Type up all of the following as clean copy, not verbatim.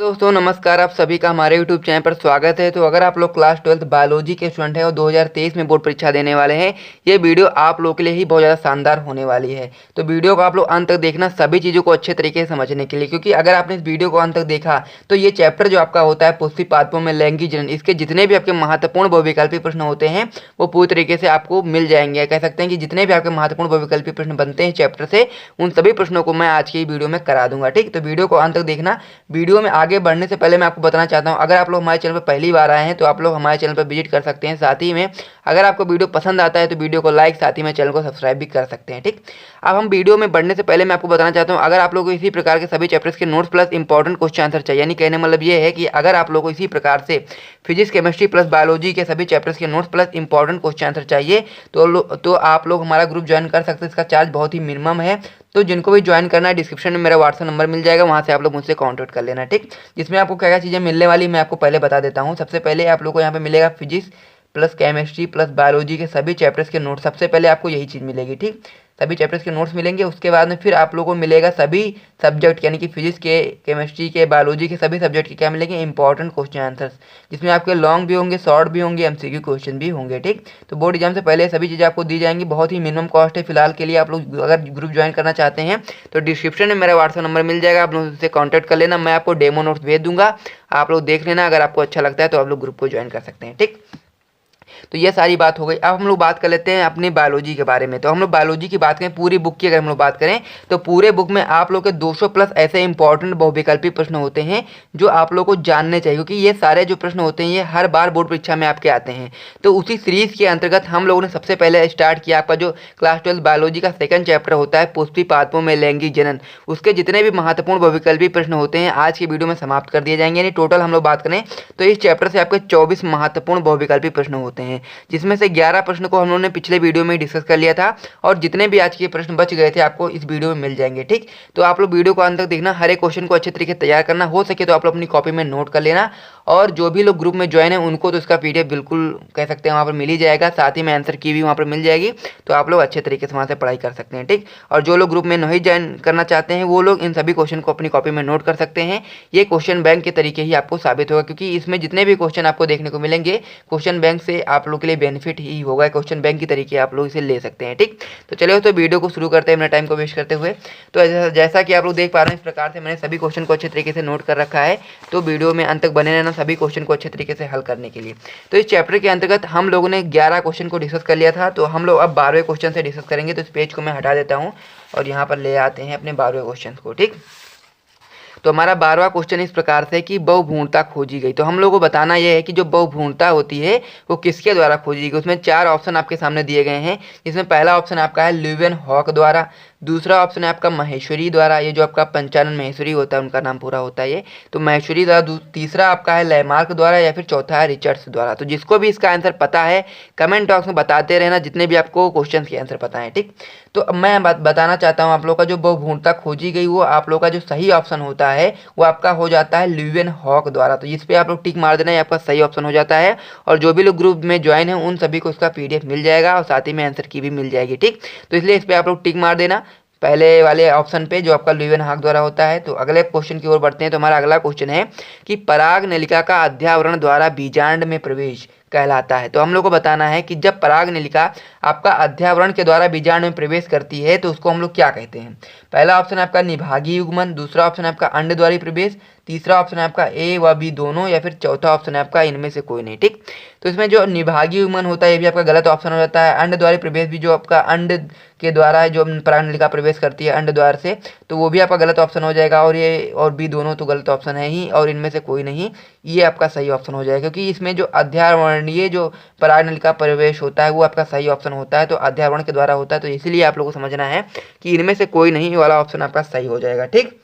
दोस्तों नमस्कार, आप सभी का हमारे YouTube चैनल पर स्वागत है। तो अगर आप लोग क्लास 12 बायोलॉजी के स्टूडेंट हैं और 2023 में बोर्ड परीक्षा देने वाले हैं, ये वीडियो आप लोगों के लिए ही बहुत ज़्यादा शानदार होने वाली है। तो वीडियो को आप लोग अंत तक देखना, सभी चीज़ों को अच्छे तरीके से समझने के लिए, क्योंकि अगर आपने इस वीडियो को अंत तक देखा तो ये चैप्टर जो आपका होता है पुष्टि पादपों में लैंगिक जनन, इसके जितने भी आपके महत्वपूर्ण बहुविकल्पी प्रश्न होते हैं वो पूरी तरीके से आपको मिल जाएंगे। कह सकते हैं कि जितने भी आपके महत्वपूर्ण बहुविकल्पी प्रश्न बनते हैं चैप्टर से, उन सभी प्रश्नों को मैं आज की वीडियो में करा दूंगा। ठीक, तो वीडियो को अंत तक देखना। वीडियो में आगे बढ़ने से पहले मैं आपको बताना चाहता हूं, अगर आप लोग हमारे चैनल पर पहली बार आए हैं तो आप लोग हमारे चैनल पर विजिट कर सकते हैं। साथ ही में अगर आपको वीडियो पसंद आता है तो वीडियो को लाइक, साथ ही में चैनल को सब्सक्राइब भी कर सकते हैं। ठीक, अब हम वीडियो में बढ़ने से पहले मैं आपको बताना चाहता हूं, अगर आप लोगों को इसी प्रकार के सभी चैप्टर्स के notes plus important question answer चाहिए, यानी कहने मतलब ये है कि अगर आप लोगों को इसी प्रकार से फिजिक्स, केमिस्ट्री प्लस बायोलॉजी के सभी चैप्टर्स के notes plus important question answer चाहिए तो आप लोग हमारा ग्रुप ज्वाइन कर सकते हैं। इसका चार्ज बहुत ही मिनिमम है। तो जिनको भी ज्वाइन करना है, डिस्क्रिप्शन में मेरा व्हाट्सएप नंबर मिल जाएगा, वहाँ से आप लोग मुझसे कॉन्टैक्ट कर लेना। ठीक, जिसमें आपको क्या क्या चीज़ें मिलने वाली मैं आपको पहले बता देता हूँ। सबसे पहले आप लोग को यहाँ पे मिलेगा physics plus chemistry plus biology के सभी चैप्टर्स के नोट्स। सबसे पहले आपको यही चीज़ मिलेगी। ठीक, सभी चैप्टर्स के नोट्स मिलेंगे। उसके बाद में फिर आप लोगों को मिलेगा सभी सब्जेक्ट, यानी कि फिजिक्स के, केमिस्ट्री के, बायोलॉजी के सभी सब्जेक्ट के क्या मिलेंगे, इंपॉर्टेंट क्वेश्चन आंसर्स, जिसमें आपके लॉन्ग भी होंगे, शॉर्ट भी होंगे, एमसीक्यू क्वेश्चन भी होंगे। ठीक, तो बोर्ड एग्जाम से पहले सभी चीज़ें आपको दी जाएंगी। बहुत ही मिनिमम कॉस्ट है फिलहाल के लिए। आप लोग अगर ग्रुप ज्वाइन करना चाहते हैं तो डिस्क्रिप्शन में मेरा व्हाट्सएप नंबर मिल जाएगा, आप लोग उससे कॉन्टैक्ट कर लेना। मैं आपको डेमो नोट्स भेज दूंगा, आप लोग देख लेना। अगर आपको अच्छा लगता है तो आप लोग ग्रुप को ज्वाइन कर सकते हैं। ठीक, तो ये सारी बात हो गई। अब हम लोग बात कर लेते हैं अपनी बायोलॉजी के बारे में। तो हम लोग बायोलॉजी की बात करें, पूरी बुक की अगर हम लोग बात करें तो पूरे बुक में आप लोग के 200 प्लस ऐसे इंपॉर्टेंट बहुविकल्पी प्रश्न होते हैं जो आप लोग को जानने चाहिए, क्योंकि ये सारे जो प्रश्न होते हैं ये हर बार बोर्ड परीक्षा में आपके आते हैं। तो उसी सीरीज के अंतर्गत हम लोगों ने सबसे पहले स्टार्ट किया आपका जो क्लास 12 बायोलॉजी का सेकंड चैप्टर होता है पुष्टि पादपों में लैंगिक जनन। उसके जितने भी महत्वपूर्ण बहुविकल्पी प्रश्न होते हैं आज की वीडियो में समाप्त कर दिए जाएंगे। यानी टोटल हम लोग बात करें तो इस चैप्टर से आपके 24 महत्वपूर्ण बहुविकल्पी प्रश्न होते हैं, जिसमें से 11 प्रश्न को हम लोगों ने पिछले वीडियो में डिस्कस कर लिया था, और जितने भी आज के प्रश्न बच गए थे आपको इस वीडियो में मिल जाएंगे। ठीक, तो आप लोग वीडियो को अंत तक देखना, हर एक क्वेश्चन को अच्छे तरीके से तैयार करना। हो सके तो आप लोग अपनी कॉपी में नोट कर लेना, और जो भी लोग ग्रुप में ज्वाइन है उनको तो इसका पीडीएफ बिल्कुल कह सकते हैं वहाँ पर मिल ही जाएगा, साथ ही में आंसर की भी वहाँ पर मिल जाएगी। तो आप लोग अच्छे तरीके से वहाँ से पढ़ाई कर सकते हैं। ठीक, और जो लोग ग्रुप में नहीं ज्वाइन करना चाहते हैं वो लोग इन सभी क्वेश्चन को अपनी कॉपी में नोट कर सकते हैं। ये क्वेश्चन बैंक के तरीके ही आपको साबित होगा, क्योंकि इसमें जितने भी क्वेश्चन आपको देखने को मिलेंगे क्वेश्चन बैंक से आप लोग के लिए बेनिफिट ही होगा। क्वेश्चन बैंक की तरीके आप लोग इसे ले सकते हैं। ठीक, तो चलिए तो वीडियो को शुरू करते हैं अपने टाइम को वेस्ट करते हुए। तो जैसा कि आप लोग देख पा रहे हैं, इस प्रकार से मैंने सभी क्वेश्चन को अच्छे तरीके से नोट कर रखा है। तो वीडियो में अंत तक बने रहना सभी क्वेश्चन को अच्छे तरीके से हल करने के लिए। तो इस चैप्टर के अंतर्गत हम लोगों ने 11 क्वेश्चन को डिस्कस कर लिया था, तो हम लोग अब 12वें क्वेश्चन से डिस्कस करेंगे। तो इस पेज को मैं हटा देता हूँ और यहाँ पर ले आते हैं अपने 12वें क्वेश्चन को। ठीक, तो हमारा 12वां क्वेश्चन इस प्रकार से कि बहुभ्रूणता खोजी गई। तो हम लोग को बताना यह है कि जो बहुभ्रूणता होती है वो किसके द्वारा खोजी गई। उसमें 4 ऑप्शन आपके सामने दिए गए हैं, जिसमें पहला ऑप्शन आपका है ल्यूवेनहॉक द्वारा, दूसरा ऑप्शन है आपका महेश्वरी द्वारा, ये जो आपका पंचानन महेश्वरी होता है उनका नाम पूरा होता है ये, तो महेश्वरी द्वारा, तीसरा आपका है लैमार्क द्वारा, या फिर चौथा है रिचर्ड्स द्वारा। तो जिसको भी इसका आंसर पता है कमेंट बॉक्स में बताते रहना, जितने भी आपको क्वेश्चन के आंसर पता है। ठीक, तो अब मैं बताना चाहता हूँ आप लोग का जो बहुभ्रूणता खोजी गई वो आप लोग का जो सही ऑप्शन होता है वो आपका हो जाता है ल्यूवेनहॉक द्वारा। तो इस पर आप लोग टिक मार देना, ये आपका सही ऑप्शन हो जाता है। और जो भी लोग ग्रुप में ज्वाइन है उन सभी को इसका पीडीएफ मिल जाएगा और साथ ही में आंसर की भी मिल जाएगी। ठीक, तो इसलिए इस पर आप लोग टिक मार देना पहले वाले ऑप्शन पे जो आपका ल्यूवेनहॉक द्वारा होता है। तो अगले क्वेश्चन की ओर बढ़ते हैं। तो हमारा अगला क्वेश्चन है कि पराग नलिका का अध्यावरण द्वारा बीजांड में प्रवेश कहलाता है। तो हम लोग को बताना है कि जब पराग नलिका आपका अध्यावरण के द्वारा बीजांड में प्रवेश करती है तो उसको हम लोग क्या कहते हैं। पहला ऑप्शन है आपका निभागीय युग्मन, दूसरा ऑप्शन है आपका अंडद्वारी प्रवेश, तीसरा ऑप्शन है आपका ए व बी दोनों, या फिर चौथा ऑप्शन है आपका इनमें से कोई नहीं। ठीक, तो इसमें जो निभागीय युग्मन होता है ये भी आपका गलत ऑप्शन हो जाता है। अंडद्वारी प्रवेश भी जो आपका अंड के द्वारा है, जो पराग नलिका प्रवेश करती है अंड द्वार से, तो वो भी आपका गलत ऑप्शन हो जाएगा। और ये और बी दोनों तो गलत ऑप्शन है ही, और इनमें से कोई नहीं, ये आपका सही ऑप्शन हो जाएगा, क्योंकि इसमें जो अध्यावरणीय जो पराग नलिका प्रवेश होता है वो आपका सही ऑप्शन होता है, तो अध्यावरण के द्वारा होता है। तो इसीलिए आप लोगों को समझना है कि इनमें से कोई नहीं वाला ऑप्शन आपका सही हो जाएगा। ठीक,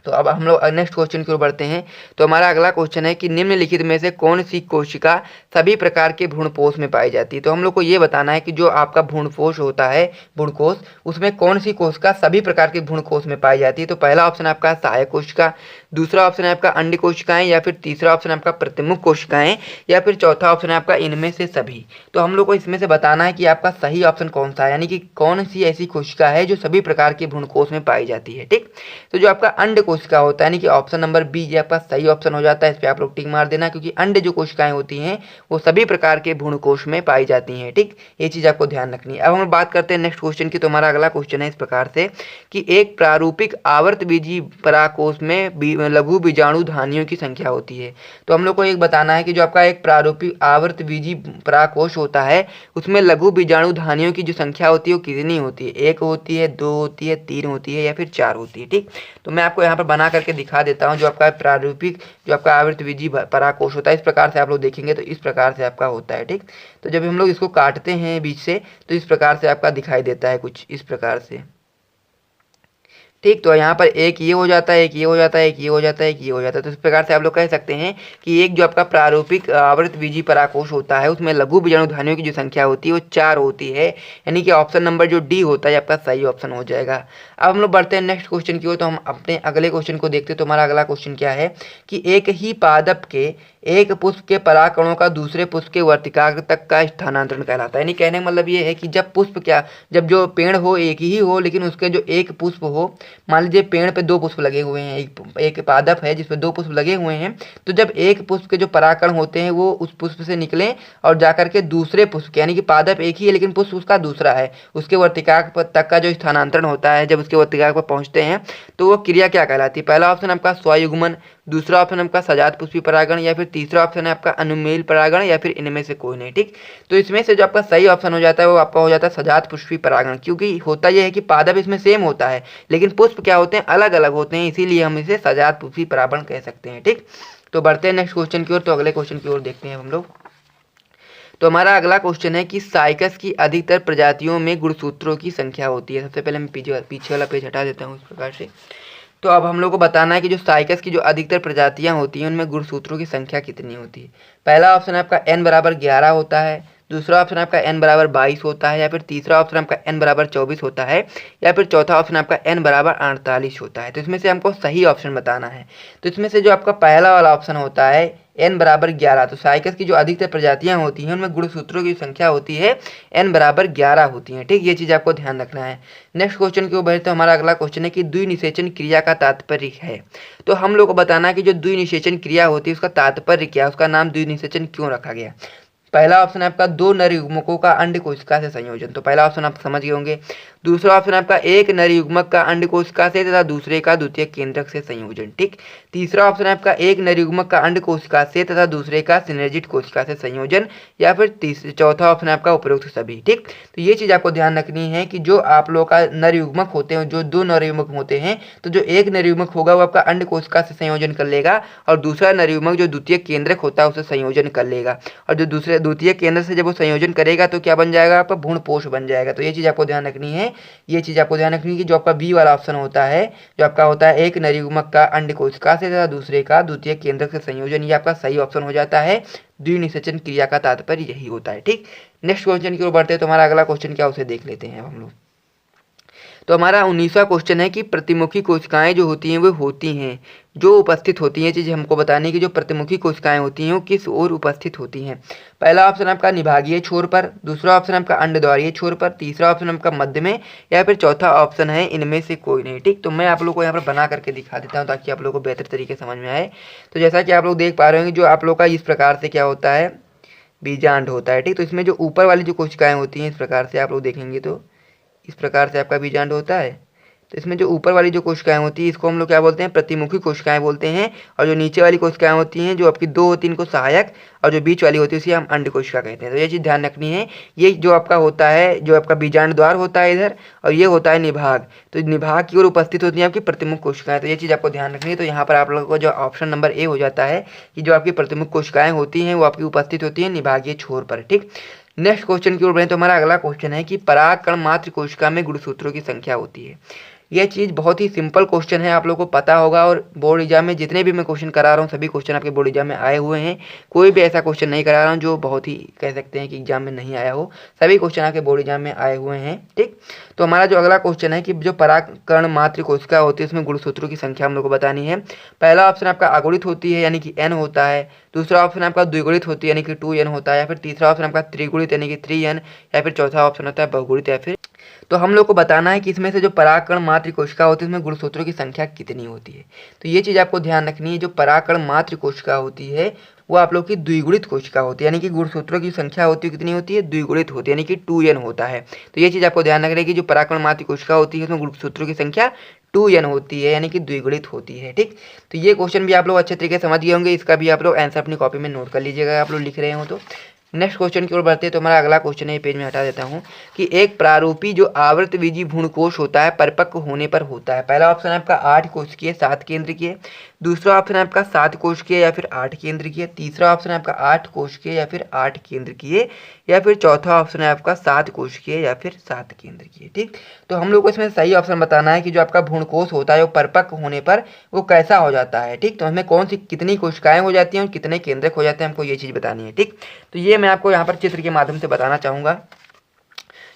तो अब हम लोग नेक्स्ट क्वेश्चन की ओर बढ़ते हैं। तो हमारा अगला क्वेश्चन है कि निम्नलिखित में से कौन सी कोशिका सभी प्रकार के भ्रूणपोष में पाई जाती है। तो हम लोग को ये बताना है कि जो आपका भ्रूणपोष होता है, भ्रूणकोष, उसमें कौन सी कोशिका सभी प्रकार के भ्रूणकोष में पाई जाती है। तो पहला ऑप्शन आपका सहायक कोशिका, दूसरा ऑप्शन है आपका अंड कोशिकाएं, या फिर तीसरा ऑप्शन है आपका प्रतिमुख कोशिकाएं, या फिर चौथा ऑप्शन है आपका इनमें से सभी। तो हम लोग को इसमें से बताना है कि आपका सही ऑप्शन कौन सा है, यानी कि कौन सी ऐसी कोशिका है जो सभी प्रकार के भ्रूणकोश में पाई जाती है। ठीक, तो जो आपका अंड कोशिका होता है, यानी कि ऑप्शन नंबर बी ये आपका सही ऑप्शन हो जाता है। इस पर आप लोग टिक मार देना, क्योंकि अंड जो कोशिकाएं होती हैं वो सभी प्रकार के भ्रूणकोश में पाई जाती हैं। ठीक, ये चीज़ आपको ध्यान रखनी है। अब हम बात करते हैं नेक्स्ट क्वेश्चन की। तो हमारा अगला क्वेश्चन है इस प्रकार से कि एक प्रारूपिक आवर्तबीजी परागकोश में लघु बीजाणु धानियों की संख्या होती है। तो हम लोग को एक बताना है कि जो आपका एक प्रारूपिक आवर्तबीजी परागकोश होता है उसमें लघु बीजाणु धानियों की जो संख्या होती है वो कितनी होती है। एक होती है, दो होती है, तीन होती है, या फिर चार होती है। ठीक, तो मैं आपको यहाँ पर बना करके दिखा देता हूँ। जो आपका प्रारूपिक जो आपका आवर्तबीजी परागकोश होता है, इस प्रकार से आप लोग देखेंगे तो इस प्रकार से आपका होता है। ठीक, तो जब हम लोग इसको काटते हैं बीच से तो इस प्रकार से आपका दिखाई देता है, कुछ इस प्रकार से। ठीक, तो यहाँ पर एक ये हो जाता है, एक ये हो जाता है, एक ये हो जाता है, एक ये हो जाता है। तो इस प्रकार से आप लोग कह सकते हैं कि एक जो आपका प्रारूपिक आवर्तबीजी परागकोश होता है उसमें लघु बीजाणु धानियों की जो संख्या होती है वो 4 होती है, यानी कि ऑप्शन नंबर जो डी होता है आपका सही ऑप्शन हो जाएगा। अब हम लोग बढ़ते हैं नेक्स्ट क्वेश्चन की ओर। तो हम अपने अगले क्वेश्चन को देखते हैं। तो हमारा अगला क्वेश्चन क्या है कि एक ही पादप के एक पुष्प के परागकणों का दूसरे पुष्प के वर्तिकाग्र तक का स्थानांतरण कहलाता है। यानी कहने का मतलब ये है कि जब जो पेड़ हो एक ही हो, लेकिन उसके जो एक पुष्प हो, मान लीजिए पेड़ पे 2 पुष्प लगे हुए हैं, एक पादप है जिसपे 2 पुष्प लगे हुए हैं, तो जब एक पुष्प के जो परागकण होते हैं वो उस पुष्प से निकले और जाकर के दूसरे पुष्प के, यानी कि पादप एक ही है लेकिन पुष्प उसका दूसरा है, उसके वर्तिकाग्र तक का जो स्थानांतरण होता है, जब उसके वर्तिकाग्र पर पहुंचते हैं तो वो क्रिया क्या कहलाती है। पहला ऑप्शन आपका स्वयुग्मन, दूसरा ऑप्शन आपका सजात पुष्पी परागण, या फिर तीसरा ऑप्शन है आपका अनुमेल परागण, या फिर इनमें से कोई नहीं। ठीक, तो इसमें से जो आपका सही ऑप्शन हो जाता है वो आपका हो जाता है सजात पुष्पी परागण, क्योंकि होता यह है कि पादप इसमें सेम होता है लेकिन पुष्प क्या होते हैं, अलग अलग होते हैं, इसीलिए हम इसे सजात पुष्पी परागण कह सकते हैं। ठीक, तो बढ़ते हैं नेक्स्ट क्वेश्चन की ओर। तो अगले क्वेश्चन की ओर देखते हैं हम लोग। तो हमारा अगला क्वेश्चन है कि साइकस की अधिकतर प्रजातियों में गुणसूत्रों की संख्या होती है। सबसे पहले मैं पीछे वाला पेज हटा देता हूँ इस प्रकार से। तो अब हम लोग को बताना है कि जो साइकस की जो अधिकतर प्रजातियां होती हैं उनमें गुणसूत्रों की संख्या कितनी होती है। पहला ऑप्शन आपका n बराबर 11 होता है, दूसरा ऑप्शन आपका n बराबर 22 होता है, या फिर तीसरा ऑप्शन आपका n बराबर 24 होता है, या फिर चौथा ऑप्शन आपका n बराबर 48 होता है। तो इसमें से हमको सही ऑप्शन बताना है। तो इसमें से जो आपका पहला वाला ऑप्शन होता है n बराबर 11, तो साइकस की जो अधिकतर प्रजातियां होती हैं उनमें गुणसूत्रों की संख्या होती है n बराबर 11 होती है। ठीक, ये चीज़ आपको ध्यान रखना है। नेक्स्ट क्वेश्चन की ओर बढ़ते तो हमारा अगला क्वेश्चन है कि द्विनिषेचन क्रिया का तात्पर्य है। तो हम लोग को बताना है कि जो द्विनिषेचन क्रिया होती है उसका तात्पर्य क्या है, उसका नाम द्विनिषेचन क्यों रखा गया। पहला ऑप्शन है आपका 2 नर युग्मकों का अंड कोशिका से संयोजन, तो पहला ऑप्शन आप समझ गए होंगे। दूसरा ऑप्शन आपका एक नर युग्मक का अंड कोशिका से तथा दूसरे का द्वितीय केंद्रक से संयोजन। ठीक, तीसरा ऑप्शन है आपका एक नर युग्मक का अंड कोशिका से तथा दूसरे का सिनर्जिड कोशिका से संयोजन, या फिर चौथा ऑप्शन है आपका उपरोक्त सभी। ठीक, तो ये चीज़ आपको ध्यान रखनी है कि जो आप लोग का नर युग्मक होते हैं, जो 2 नर युग्मक होते हैं, तो जो एक नर युग्मक होगा वो आपका अंड कोशिका से संयोजन कर लेगा और दूसरा नर युग्मक जो द्वितीय केंद्रक होता है उसे संयोजन कर लेगा, और जो दूसरे द्वितीय केंद्र से जब वो संयोजन करेगा तो क्या बन जाएगा, आपका भ्रूणपोष बन जाएगा। तो ये चीज़ आपको ध्यान रखनी है। ये चीज़ आपको ध्यान रखनी है कि जो आपका बी वाला ऑप्शन होता है, जो आपका होता है एक नर युग्मक का अंड कोशिका से तथा दूसरे का द्वितीय केंद्रक से संयोजन, ये आपका सही ऑप्शन हो जाता है। द्विनिषेचन क्रिया का तात्पर्य यही होता है। ठीक, नेक्स्ट क्वेश्चन की ओर बढ़ते हैं। तो हमारा अगला क्वेश्चन क्या उसे देख लेते हैं हम लोग। तो हमारा 19वां क्वेश्चन है कि प्रतिमुखी कोशिकाएं जो होती हैं वो होती हैं जो उपस्थित होती हैं। चीज़ हमको बताने की जो प्रतिमुखी कोशिकाएं होती हैं वो किस ओर उपस्थित होती हैं। पहला ऑप्शन आपका निभागीय छोर पर, दूसरा ऑप्शन आपका अंडद्वारीय छोर पर, तीसरा ऑप्शन आपका मध्य में, या फिर चौथा ऑप्शन है इनमें से कोई नहीं। ठीक, तो मैं आप लोग को यहाँ पर बना करके दिखा देता हूँ ताकि आप लोग को बेहतर तरीके समझ में आए। तो जैसा कि आप लोग देख पा रहे होंगे जो आप लोग का इस प्रकार से क्या होता है, बीजांड होता है। ठीक, तो इसमें जो ऊपर वाली जो कोशिकाएं होती हैं इस प्रकार से आप लोग देखेंगे तो इस प्रकार से आपका बीजांड होता है। तो इसमें जो ऊपर वाली जो कोशिकाएं होती हैं इसको हम लोग क्या बोलते हैं, प्रतिमुखी कोशिकाएं बोलते हैं, और जो नीचे वाली कोशिकाएं होती हैं जो आपकी 2 होती हैं इनको सहायक, और जो बीच वाली होती है उसे हम अंड कोशिका कहते हैं। तो ये चीज़ ध्यान रखनी है। ये जो आपका होता है, जो आपका बीजांड द्वार होता है इधर, और ये होता है निभाग। तो निभाग की ओर उपस्थित होती हैं आपकी प्रतिमुख कोशिकाएं। तो ये चीज़ आपको ध्यान रखनी है। तो यहाँ पर आप लोगों को जो ऑप्शन नंबर ए हो जाता है कि जो आपकी प्रतिमुख कोशिकाएं होती हैं वो आपकी उपस्थित होती हैं निभागीय छोर पर। ठीक, नेक्स्ट क्वेश्चन की ओर बढ़ें तो हमारा अगला क्वेश्चन है कि परागकण मात्र कोशिका में गुणसूत्रों की संख्या होती है। ये चीज़ बहुत ही सिंपल क्वेश्चन है, आप लोगों को पता होगा। और बोर्ड एग्जाम में जितने भी मैं क्वेश्चन करा रहा हूँ सभी क्वेश्चन आपके बोर्ड एग्जाम में आए हुए हैं। कोई भी ऐसा क्वेश्चन नहीं करा रहा हूँ जो बहुत ही कह सकते हैं कि एग्जाम में नहीं आया हो, सभी क्वेश्चन आपके बोर्ड एग्जाम में आए हुए हैं। ठीक, तो हमारा जो अगला क्वेश्चन है कि जो पराकर्ण मात्र कोशिका होती है उसमें गुणसूत्रों की संख्या हम लोग को बतानी है। पहला ऑप्शन आपका अगुणित होती है यानी कि n होता है, दूसरा ऑप्शन आपका द्विगुणित होती है यानी कि 2n होता है, या फिर तीसरा ऑप्शन आपका त्रिगुणित यानी कि 3n, या फिर चौथा ऑप्शन होता है बहुगुणित या फिर। तो हम लोग को बताना है कि इसमें से जो पराकर्ण मात्र कोशिका होती है उसमें गुणसूत्रों की संख्या कितनी होती है। तो ये चीज़ आपको ध्यान रखनी है, जो पराकर्ण मात्र कोशिका होती है वो आप लोग की द्विगुणित कोशिका होती है, यानी कि गुणसूत्रों की संख्या होती है कितनी होती है, द्विगुणित होती है, यानी कि 2n होता है। तो ये चीज़ आपको ध्यान रखना है कि जो पराकर्ण मात्र कोशिका होती है उसमें गुणसूत्रों की संख्या 2n होती है, यानी कि द्विगुणित होती है। ठीक, तो ये क्वेश्चन भी आप लोग अच्छे तरीके से समझ गए होंगे, इसका भी आप लोग आंसर अपनी कॉपी में नोट कर लीजिएगा आप लोग लिख रहे हो तो। नेक्स्ट क्वेश्चन की ओर बढ़ते हैं। तो हमारा अगला क्वेश्चन है, पेज में हटा देता हूँ, कि एक प्रारूपी जो आवृतबीजी भ्रूणकोश होता है परिपक्व होने पर होता है। पहला ऑप्शन है आपका 8 कोशिकीय 7 केंद्रकीय, दूसरा ऑप्शन है आपका 7 कोशिकीय या फिर 8 केंद्रकीय, तीसरा ऑप्शन है आपका 8 कोशिकीय या फिर 8 केंद्रकीय, या फिर चौथा ऑप्शन है आपका 7 कोशिकीय या फिर 7 केंद्रकीय। ठीक, तो हम लोग को इसमें सही ऑप्शन बताना है कि जो आपका भ्रूणकोश होता है वो परिपक्व होने पर वो कैसा हो जाता है। ठीक, तो हमें कौन सी कितनी कोशिकाएं हो जाती हैं और कितने केंद्रक हो जाते हैं, हमको ये चीज़ बतानी है। ठीक, तो ये मैं आपको यहाँ पर चित्र के माध्यम से बताना चाहूँगा।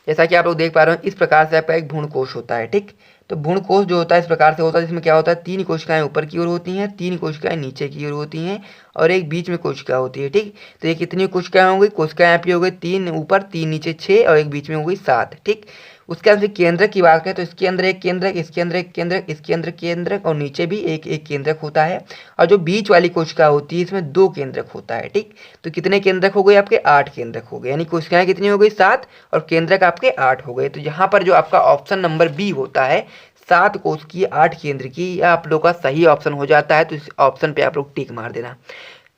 जैसा कि आप लोग देख पा रहे हो, इस प्रकार से आपका एक भ्रूणकोश होता है। ठीक, तो भ्रूणकोश जो होता है इस प्रकार से होता है, जिसमें क्या होता है 3 कोशिकाएं ऊपर की ओर होती हैं, 3 कोशिकाएं नीचे की ओर होती हैं और एक बीच में कोशिका होती है। ठीक, तो ये कितनी कोशिकाएं होंगी, कोशिकाएं यहाँ पे हो गई 3 ऊपर 3 नीचे 6 और एक बीच में हो गई 7। ठीक, उसके अंदर केंद्रक की बात करें तो इसके अंदर एक केंद्रक, इसके अंदर एक केंद्रक, इसके अंदर केंद्रक और नीचे भी एक एक केंद्रक होता है। और जो बीच वाली कोशिका होती है इसमें 2 केंद्रक होता है। ठीक, तो कितने केंद्रक हो गए आपके 8 केंद्रक हो गए, यानी कोशिकाएं कितनी हो गई 7 और केंद्रक आपके 8 हो गए। तो यहाँ पर जो आपका ऑप्शन नंबर बी होता है 7 कोशिकीय 8 केंद्र की, यह आप लोग का सही ऑप्शन हो जाता है। तो इस ऑप्शन पे आप लोग टिक मार देना।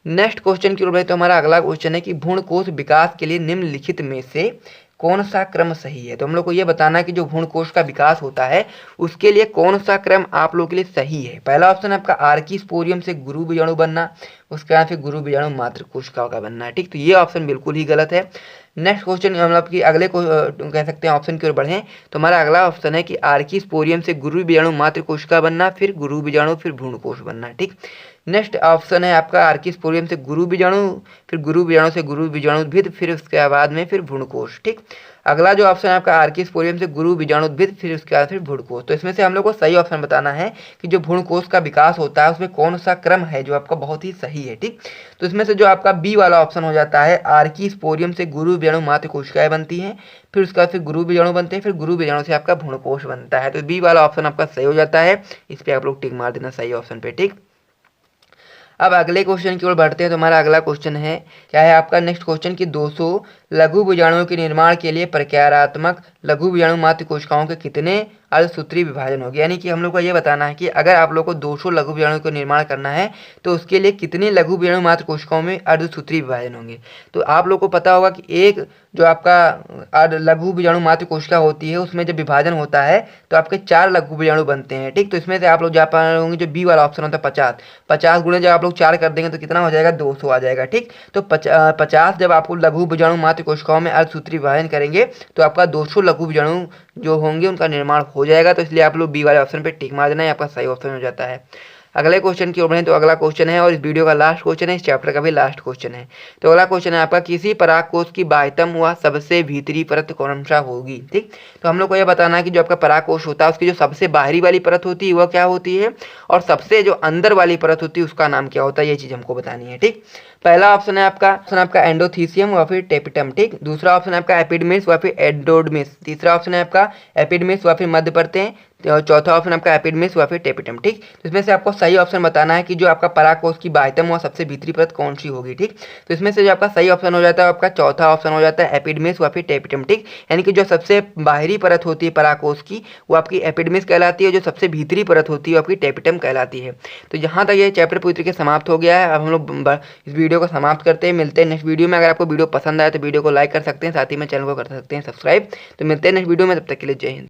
नेक्स्ट क्वेश्चन की ओर बढ़े तो हमारा अगला क्वेश्चन है कि भ्रूणकोश विकास के लिए निम्नलिखित में से कौन सा क्रम सही है। तो हम लोग को ये बताना है कि जो भ्रूणकोश का विकास होता है उसके लिए कौन सा क्रम आप लोग के लिए सही है। पहला ऑप्शन है आपका आर्किस्पोरियम से गुरु बीजाणु बनना, उसके बाद फिर गुरु बीजाणु मात्र कोशिकाओं का बनना है। ठीक, तो ये ऑप्शन बिल्कुल ही गलत है। नेक्स्ट क्वेश्चन मतलब कि अगले को कह सकते हैं ऑप्शन की ओर बढ़ें तो हमारा अगला ऑप्शन है कि आर्किस्पोरियम से गुरु बीजाणु मात्र कोशिका बनना, फिर गुरु बीजाणु फिर भ्रूणकोश बनना। ठीक, नेक्स्ट ऑप्शन है आपका आर्किस्पोरियम से गुरु बीजाणु, फिर गुरु बीजाणु से गुरु बीजाणुद्भिद, फिर उसके बाद में फिर भ्रूणकोश। ठीक, अगला जो ऑप्शन है आपका आर्किस्पोरियम से गुरु बीजाणुद्भिद, फिर उसके बाद फिर भ्रूणकोश। तो इसमें से हम लोग को सही ऑप्शन बताना है कि जो भ्रूणकोश का विकास होता है उसमें कौन सा क्रम है जो आपका बहुत ही सही है। ठीक, तो इसमें से जो आपका बी वाला ऑप्शन हो जाता है आर्किस्पोरियम से गुरु बीजाणु मात्र कोशिकाएं बनती हैं, फिर उसके बाद फिर गुरु बीजाणु बनते हैं, फिर गुरु बीजाणु से आपका भ्रूणकोश बनता है। तो बी वाला ऑप्शन आपका सही हो जाता है, इस पर आप लोग टिक मार देना सही ऑप्शन पे। ठीक, अब अगले क्वेश्चन की ओर बढ़ते हैं। तो हमारा अगला क्वेश्चन है क्या है आपका नेक्स्ट क्वेश्चन कि 200 लघु बीजाणुओं के निर्माण के लिए प्रकारात्मक लघु बीजाणु मात्र कोशिकाओं के कितने अर्धसूत्री विभाजन होगी। यानी कि हम लोग को ये बताना है कि अगर आप लोग को 200 लघु बीजाणु का निर्माण करना है तो उसके लिए कितने लघु बीजाणु मात्र कोशिकाओं में अर्धसूत्री विभाजन होंगे। तो आप लोग को पता होगा कि एक जो आपका लघु बीजाणु मात्र कोशिका होती है उसमें जब विभाजन होता है तो आपके 4 लघु बीजाणु बनते हैं। ठीक, तो इसमें से आप लोग जा पा रहे होंगे जो बी वाला ऑप्शन होता है 50, 50 गुणे जब आप लोग 4 कर देंगे तो कितना हो जाएगा 200 आ जाएगा। ठीक, तो 50 जब आपको लघु बीजाणु मात्र कोशिकाओं में अर्धसूत्री विभाजन करेंगे तो आपका 200 लघु बीजाणु जो होंगे उनका निर्माण हो जाएगा। तो इसलिए आप लोग बी वाले ऑप्शन पे टिक मार देना है, आपका सही ऑप्शन हो जाता है। अगले क्वेश्चन की ओर बढ़ें तो अगला क्वेश्चन है और इस वीडियो का लास्ट क्वेश्चन है, इस चैप्टर का भी लास्ट क्वेश्चन है। तो अगला क्वेश्चन है आपका किसी परागकोश की बाह्यतम व सबसे भीतरी परत कौन सा होगी। ठीक, तो हम लोग को यह बताना है कि जो आपका परागकोश होता है उसकी जो सबसे बाहरी वाली परत होती है वह क्या होती है और सबसे जो अंदर वाली परत होती है उसका नाम क्या होता है, ये चीज़ हमको बतानी है। ठीक, पहला ऑप्शन है आपका एंडोथीसियम व फिर टेपिटम। ठीक, दूसरा ऑप्शन है आपका एपिडमिस व फिर एंडोडमिस, तीसरा ऑप्शन है आपका एपिडमिस व फिर मध्य परतें, चौथा ऑप्शन आपका एपिडमिस व फिर टेपिटम। ठीक, तो इसमें से आपको सही ऑप्शन बताना है कि जो आपका परागकोश की बाह्यतम व सबसे भीतरी परत कौन सी होगी। ठीक, तो इसमें से जो आपका सही ऑप्शन हो जाता है आपका चौथा ऑप्शन हो जाता है एपिडमिस व फिर टेपिटम। ठीक, यानी कि जो सबसे बाहरी परत होती है परागकोश की वो आपकी एपिडमिस कहलाती है, जो सबसे भीतरी परत होती है वो आपकी टेपिटम कहलाती है। तो यहाँ तक ये चैप्टर पूरी तरीके से समाप्त हो गया है। अब हम लोग इस वीडियो को समाप्त करते हैं, मिलते हैं नेक्स्ट वीडियो में। अगर आपको वीडियो पसंद आए तो वीडियो को लाइक कर सकते हैं, साथ ही में चैनल को कर सकते हैं सब्सक्राइब। तो मिलते हैं नेक्स्ट वीडियो में, तब तक के लिए जय हिंद।